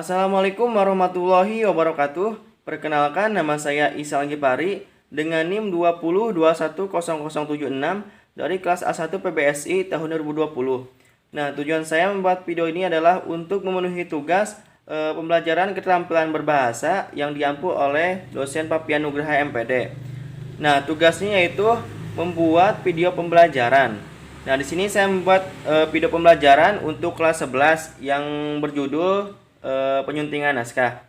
Assalamualaikum warahmatullahi wabarakatuh. Perkenalkan, nama saya Isal Gipari dengan NIM 20210076 dari kelas A1 PBSI tahun 2020. Nah, tujuan saya membuat video ini adalah untuk memenuhi tugas pembelajaran keterampilan berbahasa yang diampu oleh dosen Papian Nugraha MPD. Nah, tugasnya yaitu membuat video pembelajaran. Nah, di sini saya membuat video pembelajaran untuk kelas 11 yang berjudul penyuntingan naskah.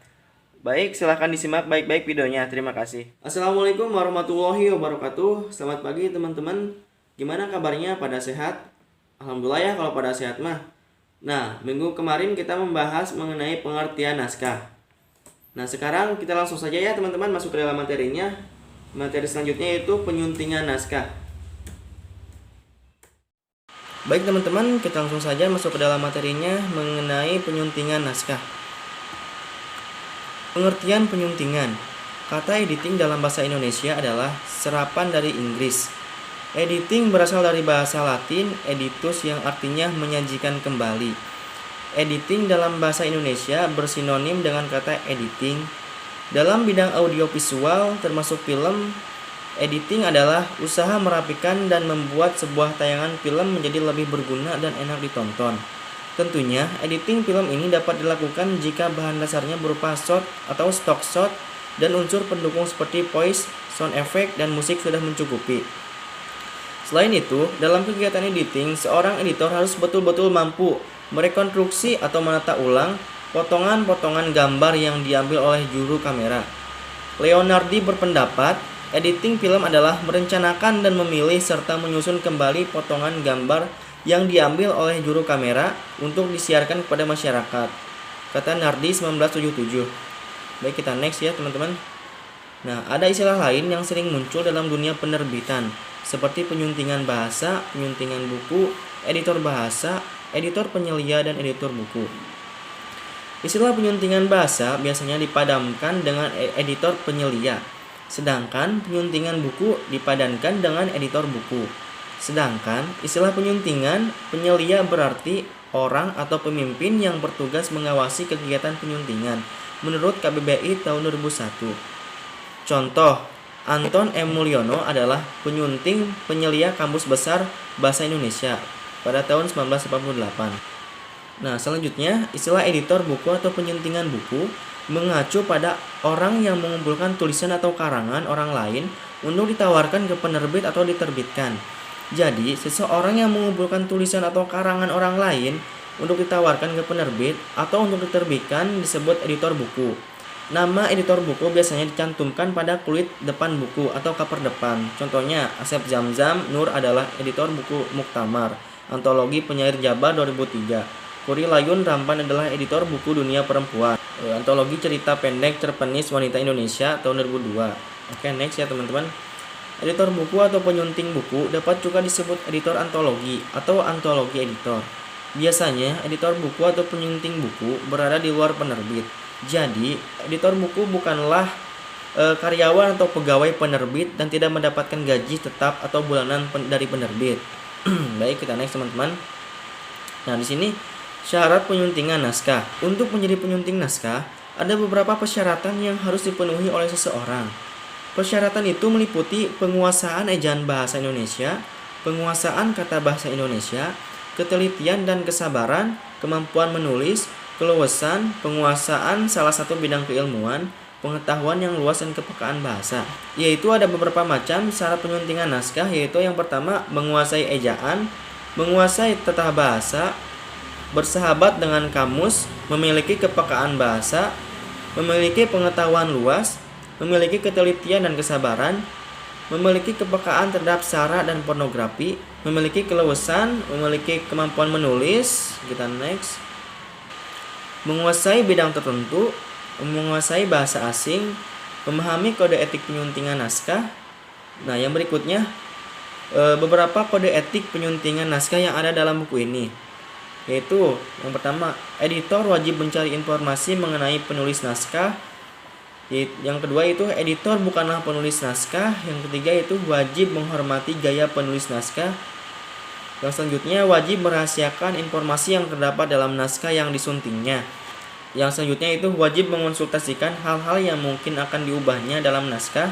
Baik, silahkan disimak baik-baik videonya. Terima kasih. Assalamualaikum warahmatullahi wabarakatuh. Selamat pagi teman-teman. Gimana kabarnya? Pada sehat? Alhamdulillah ya kalau pada sehat mah. Nah, minggu kemarin kita membahas mengenai pengertian naskah. Nah, sekarang kita langsung saja ya teman-teman masuk ke dalam materinya. Materi selanjutnya yaitu penyuntingan naskah. Baik teman-teman, kita langsung saja masuk ke dalam materinya mengenai penyuntingan naskah. Pengertian penyuntingan. Kata editing dalam bahasa Indonesia adalah serapan dari Inggris. Editing berasal dari bahasa Latin editus yang artinya menyajikan kembali. Editing dalam bahasa Indonesia bersinonim dengan kata editing. Dalam bidang audiovisual termasuk film, editing adalah usaha merapikan dan membuat sebuah tayangan film menjadi lebih berguna dan enak ditonton. Tentunya, editing film ini dapat dilakukan jika bahan dasarnya berupa shot atau stock shot dan unsur pendukung seperti voice, sound effect, dan musik sudah mencukupi. Selain itu, dalam kegiatan editing, seorang editor harus betul-betul mampu merekonstruksi atau menata ulang potongan-potongan gambar yang diambil oleh juru kamera. Leonardi berpendapat, editing film adalah merencanakan dan memilih serta menyusun kembali potongan gambar yang diambil oleh juru kamera untuk disiarkan kepada masyarakat. Kata Nardi 1977. Baik, kita next ya teman-teman. Nah, ada istilah lain yang sering muncul dalam dunia penerbitan, seperti penyuntingan bahasa, penyuntingan buku, editor bahasa, editor penyelia, dan editor buku. Istilah penyuntingan bahasa biasanya dipadankan dengan editor penyelia, sedangkan penyuntingan buku dipadankan dengan editor buku. Sedangkan istilah penyuntingan penyelia berarti orang atau pemimpin yang bertugas mengawasi kegiatan penyuntingan menurut KBBI tahun 2001. Contoh, Anton M. Mulyono adalah penyunting penyelia Kamus Besar Bahasa Indonesia pada tahun 1988. Nah, selanjutnya istilah editor buku atau penyuntingan buku mengacu pada orang yang mengumpulkan tulisan atau karangan orang lain untuk ditawarkan ke penerbit atau diterbitkan. Jadi, seseorang yang mengumpulkan tulisan atau karangan orang lain untuk ditawarkan ke penerbit atau untuk diterbitkan disebut editor buku. Nama editor buku biasanya dicantumkan pada kulit depan buku atau cover depan. Contohnya, Asep Zamzam Nur adalah editor buku Muktamar, Antologi Penyair Jabar 2003. Kuri Layun Rampan adalah editor buku Dunia Perempuan, Antologi Cerita Pendek Terpenis Wanita Indonesia tahun 2002. Oke, next ya teman-teman. Editor buku atau penyunting buku dapat juga disebut editor antologi atau antologi editor. Biasanya, editor buku atau penyunting buku berada di luar penerbit. Jadi, editor buku bukanlah karyawan atau pegawai penerbit dan tidak mendapatkan gaji tetap atau bulanan dari penerbit. Baik, kita next teman-teman. Nah, di sini syarat penyuntingan naskah. Untuk menjadi penyunting naskah, ada beberapa persyaratan yang harus dipenuhi oleh seseorang. Persyaratan itu meliputi penguasaan ejaan bahasa Indonesia, penguasaan kata bahasa Indonesia, ketelitian dan kesabaran, kemampuan menulis, keluasan, penguasaan salah satu bidang keilmuan, pengetahuan yang luas dan kepekaan bahasa. Yaitu ada beberapa macam syarat penyuntingan naskah, yaitu yang pertama menguasai ejaan, menguasai tata bahasa, bersahabat dengan kamus, memiliki kepekaan bahasa, memiliki pengetahuan luas, memiliki ketelitian dan kesabaran, memiliki kepekaan terhadap sara dan pornografi, memiliki keluasan, memiliki kemampuan menulis, kita next, menguasai bidang tertentu, menguasai bahasa asing, memahami kode etik penyuntingan naskah. Nah, yang berikutnya beberapa kode etik penyuntingan naskah yang ada dalam buku ini, yaitu yang pertama, editor wajib mencari informasi mengenai penulis naskah. Yang kedua itu editor bukanlah penulis naskah. Yang ketiga itu wajib menghormati gaya penulis naskah. Yang selanjutnya wajib merahasiakan informasi yang terdapat dalam naskah yang disuntingnya. Yang selanjutnya itu wajib mengonsultasikan hal-hal yang mungkin akan diubahnya dalam naskah.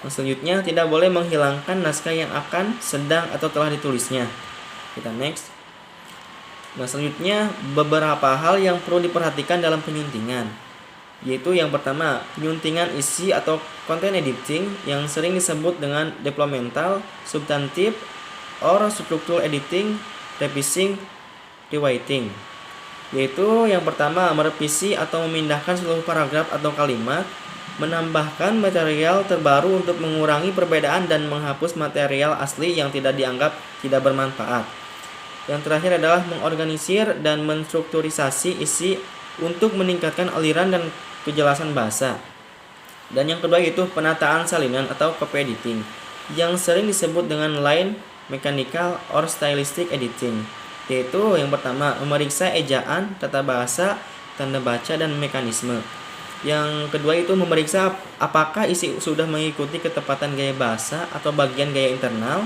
Yang selanjutnya tidak boleh menghilangkan naskah yang akan, sedang, atau telah ditulisnya. Kita next. Nah, selanjutnya beberapa hal yang perlu diperhatikan dalam penyuntingan, yaitu yang pertama, penyuntingan isi atau content editing yang sering disebut dengan developmental, substantive, or structural editing, revising, rewriting. Yaitu yang pertama, merevisi atau memindahkan seluruh paragraf atau kalimat, menambahkan material terbaru untuk mengurangi perbedaan dan menghapus material asli yang tidak dianggap tidak bermanfaat. Yang terakhir adalah mengorganisir dan menstrukturisasi isi untuk meningkatkan aliran dan kejelasan bahasa. Dan yang kedua itu penataan salinan atau copy editing, yang sering disebut dengan line, mechanical, or stylistic editing. Yaitu yang pertama, memeriksa ejaan, tata bahasa, tanda baca, dan mekanisme. Yang kedua itu memeriksa apakah isi sudah mengikuti ketepatan gaya bahasa atau bagian gaya internal.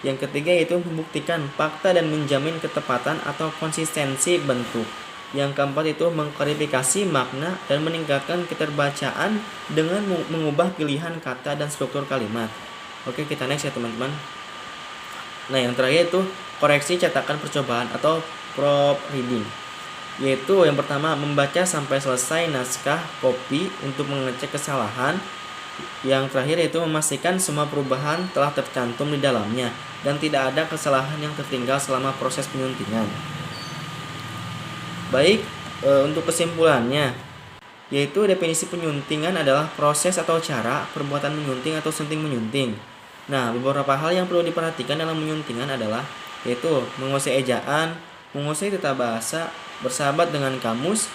Yang ketiga yaitu membuktikan fakta dan menjamin ketepatan atau konsistensi bentuk. Yang keempat itu mengklarifikasi makna dan meningkatkan keterbacaan dengan mengubah pilihan kata dan struktur kalimat. Oke, kita next ya teman-teman. Nah, yang terakhir itu koreksi cetakan percobaan atau proofreading. Yaitu yang pertama, membaca sampai selesai naskah kopi untuk mengecek kesalahan. Yang terakhir yaitu memastikan semua perubahan telah tercantum di dalamnya dan tidak ada kesalahan yang tertinggal selama proses penyuntingan. Baik, untuk kesimpulannya, yaitu definisi penyuntingan adalah proses atau cara perbuatan menyunting atau sunting menyunting. Nah, beberapa hal yang perlu diperhatikan dalam menyuntingan adalah yaitu menguasai ejaan, menguasai tata bahasa, bersahabat dengan kamus,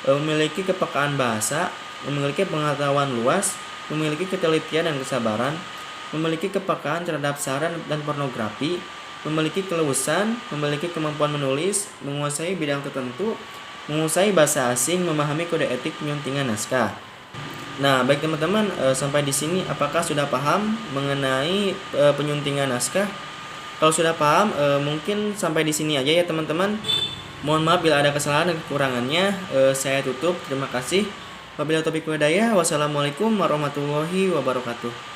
memiliki kepekaan bahasa, memiliki pengetahuan luas, memiliki ketelitian dan kesabaran, memiliki kepekaan terhadap saran dan pornografi, memiliki kelulusan, memiliki kemampuan menulis, menguasai bidang tertentu, menguasai bahasa asing, memahami kode etik penyuntingan naskah. Nah, baik teman-teman, sampai di sini apakah sudah paham mengenai penyuntingan naskah? Kalau sudah paham, mungkin sampai di sini aja ya teman-teman. Mohon maaf bila ada kesalahan dan kekurangannya. Saya tutup. Terima kasih. Wabillahi taufiq wal hidayah. Wassalamualaikum warahmatullahi wabarakatuh.